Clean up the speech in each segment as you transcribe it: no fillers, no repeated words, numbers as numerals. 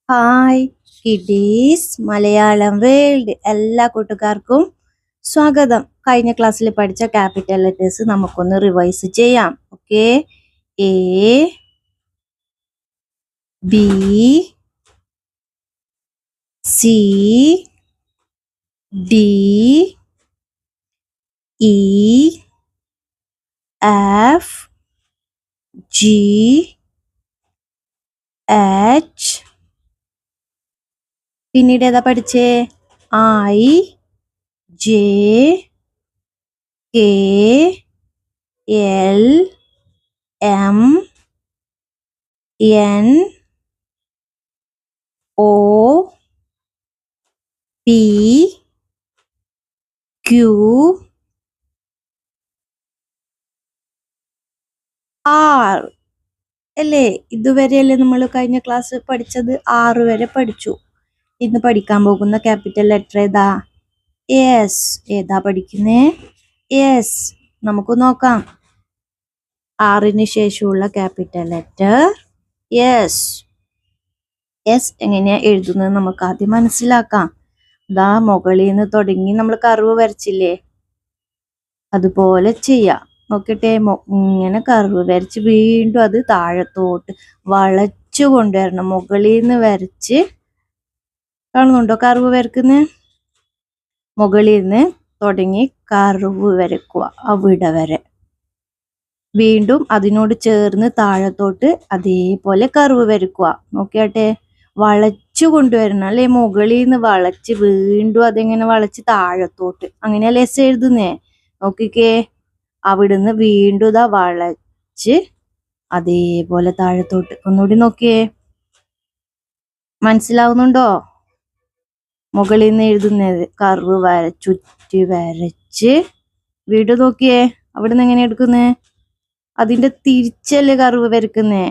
Hi kiddies Malayalam world എല്ലാ കൂട്ടുകാർക്കും സ്വാഗതം. കഴിഞ്ഞ ക്ലാസ്സിൽ പഠിച്ച ക്യാപിറ്റൽ ലെറ്റേഴ്സ് നമുക്കൊന്ന് റിവൈസ് ചെയ്യാം. Okay, A B C D E F G H. പിന്നീട് ഏതാ പഠിച്ചേ? I J K L M N O P Q R. അല്ലേ? ഇതുവരെയല്ലേ നമ്മൾ കഴിഞ്ഞ ക്ലാസ് പഠിച്ചത്? 6 വരെ പഠിച്ചു. ഇന്ന് പഠിക്കാൻ പോകുന്ന ക്യാപിറ്റൽ ലെറ്റർ ഏതാ? എസ്. ഏതാ പഠിക്കുന്നേ? എസ്. നമുക്ക് നോക്കാം. ആറിന് ശേഷമുള്ള ക്യാപിറ്റൽ ലെറ്റർ എസ്. എസ് എങ്ങനെയാ എഴുതുന്നത് നമുക്ക് ആദ്യം മനസ്സിലാക്കാം. ദാ മുകളിൽ നിന്ന് തുടങ്ങി നമ്മൾ കർവ് വരച്ചില്ലേ, അതുപോലെ ചെയ്യാം. നോക്കട്ടെ, ഇങ്ങനെ കർവ് വരച്ച് വീണ്ടും അത് താഴത്തോട്ട് വളച്ചു കൊണ്ടുവരണം. മുകളിൽ നിന്ന് വരച്ച്, കാണുന്നുണ്ടോ കർവ് വരക്കുന്നത്? മുകളിൽ നിന്ന് തുടങ്ങി കർവ് വരക്കുക അവിടെ വരെ. വീണ്ടും അതിനോട് ചേർന്ന് താഴത്തോട്ട് അതേപോലെ കർവ് വരക്കുക. നോക്കിയാട്ടെ, വളച്ചു കൊണ്ടുവരണം അല്ലെ? മുകളിൽ നിന്ന് വളച്ച് വീണ്ടും അതെങ്ങനെ വളച്ച് താഴത്തോട്ട്, അങ്ങനെയല്ലേ എസ് എഴുതുന്നേ? നോക്കിക്കേ, അവിടുന്ന് വീണ്ടും ഇതാ വളച്ച് അതേപോലെ താഴത്തോട്ട്. ഒന്നുകൂടി നോക്കിയേ, മനസ്സിലാവുന്നുണ്ടോ? മുകളിൽ നിന്ന് എഴുതുന്നത് കർവ് ചുറ്റി വരച്ച് വീണ്ടും നോക്കിയേ, അവിടുന്ന് എങ്ങനെ എടുക്കുന്നേ? അതിന്റെ തിരിച്ചല്ലേ കർവ് വരക്കുന്നേ?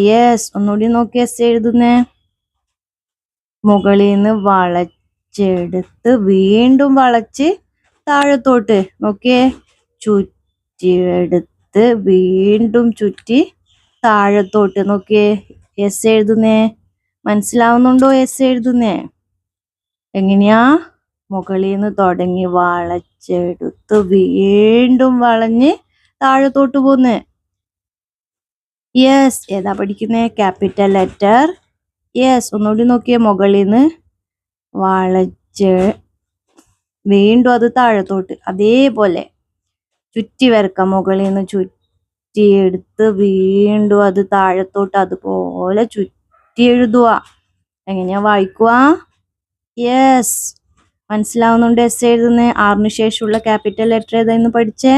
യെസ്. ഒന്നുകൂടി നോക്കിയേ, എസ് എഴുതുന്നേ. മുകളിൽ നിന്ന് വളച്ചെടുത്ത് വീണ്ടും വളച്ച് താഴത്തോട്ട്. നോക്കിയേ, ചുറ്റിയെടുത്ത് വീണ്ടും ചുറ്റി താഴത്തോട്ട്. നോക്കിയേ, എസ് എഴുതുന്നേ. മനസ്സിലാവുന്നുണ്ടോ എസ് എഴുതുന്നേ? എങ്ങനെയാ? മുകളിൽ നിന്ന് തുടങ്ങി വളച്ചെടുത്ത് വീണ്ടും വളഞ്ഞ് താഴത്തോട്ട് പോന്ന്. യെസ്. ഏതാ പഠിക്കുന്നേ? Capital letter yes. ഒന്നുകൂടി നോക്കിയേ, മുകളിൽ നിന്ന് വളച്ച് വീണ്ടും അത് താഴത്തോട്ട് അതേപോലെ ചുറ്റി വരക്കാം. മുകളിൽ നിന്ന് ചുറ്റിയെടുത്ത് വീണ്ടും അത് താഴത്തോട്ട് അതുപോലെ ചുറ്റി എഴുതുക. എങ്ങനെയാ വായിക്കുക? യെസ്. മനസ്സിലാവുന്നുണ്ട് എസ് എഴുതുന്നേ? ആറിന് ശേഷമുള്ള ക്യാപിറ്റൽ ലെറ്റർ ഏതാന്ന് പഠിച്ചേ?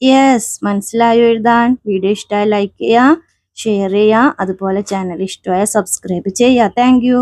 യെസ്. മനസ്സിലായോ എഴുതാൻ? വീഡിയോ ഇഷ്ടമായ ലൈക്ക് ചെയ്യുക, ഷെയർ ചെയ്യുക, അതുപോലെ ചാനൽ ഇഷ്ടമായ സബ്സ്ക്രൈബ് ചെയ്യുക. Thank you.